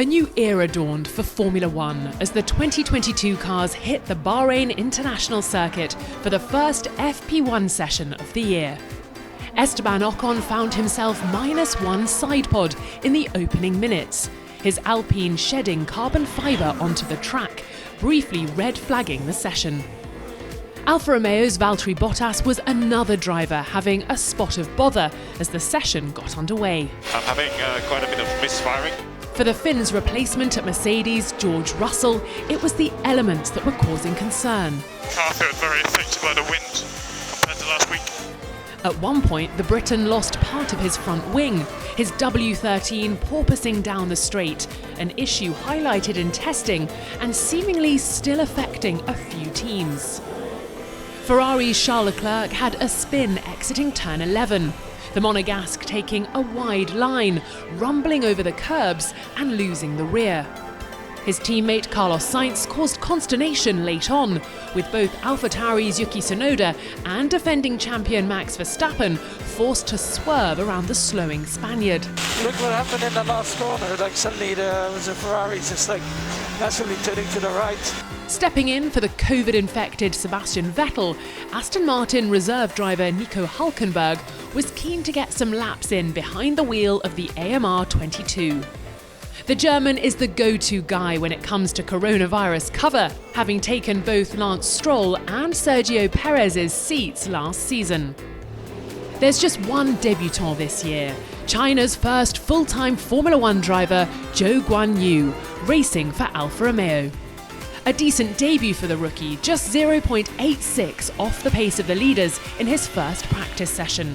A new era dawned for Formula One as the 2022 cars hit the Bahrain International Circuit for the first FP1 session of the year. Esteban Ocon found himself -1 side pod in the opening minutes, his Alpine shedding carbon fibre onto the track, briefly red flagging the session. Alfa Romeo's Valtteri Bottas was another driver having a spot of bother as the session got underway. I'm having quite a bit of misfiring. For the Finn's replacement at Mercedes, George Russell, it was the elements that were causing concern. Car feels very affected by the wind compared to last week. At one point, the Briton lost part of his front wing, his W13 porpoising down the straight, an issue highlighted in testing and seemingly still affecting a few teams. Ferrari's Charles Leclerc had a spin exiting turn 11, the Monegasque taking a wide line, rumbling over the curbs and losing the rear. His teammate Carlos Sainz caused consternation late on, with both AlphaTauri's Yuki Tsunoda and defending champion Max Verstappen forced to swerve around the slowing Spaniard. Look what happened in the last corner, suddenly there was a Ferrari just massively turning to the right. Stepping in for the COVID-infected Sebastian Vettel, Aston Martin reserve driver Nico Hülkenberg was keen to get some laps in behind the wheel of the AMR 22. The German is the go-to guy when it comes to coronavirus cover, having taken both Lance Stroll and Sergio Perez's seats last season. There's just one debutant this year, China's first full-time Formula One driver, Zhou Guanyu, racing for Alfa Romeo. A decent debut for the rookie, just 0.86 off the pace of the leaders in his first practice session.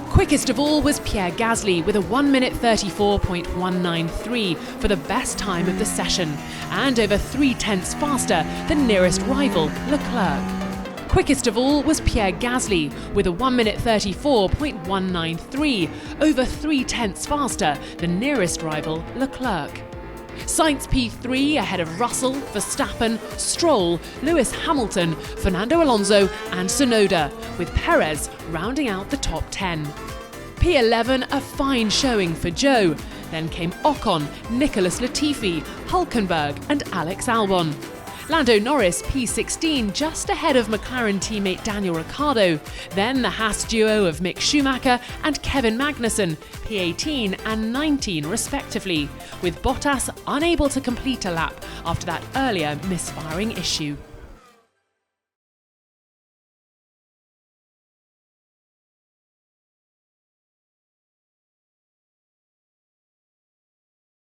Quickest of all was Pierre Gasly with a 1 minute 34.193 for the best time of the session, and over 0.3 faster than nearest rival Leclerc. Quickest of all was Pierre Gasly with a 1 minute 34.193, over 0.3 faster than nearest rival Leclerc. Sainz P3 ahead of Russell, Verstappen, Stroll, Lewis Hamilton, Fernando Alonso and Tsunoda, with Perez rounding out the top 10. P11 a fine showing for Zhou, then came Ocon, Nicholas Latifi, Hülkenberg and Alex Albon. Lando Norris P16 just ahead of McLaren teammate Daniel Ricciardo, then the Haas duo of Mick Schumacher and Kevin Magnussen P18 and 19 respectively, with Bottas unable to complete a lap after that earlier misfiring issue.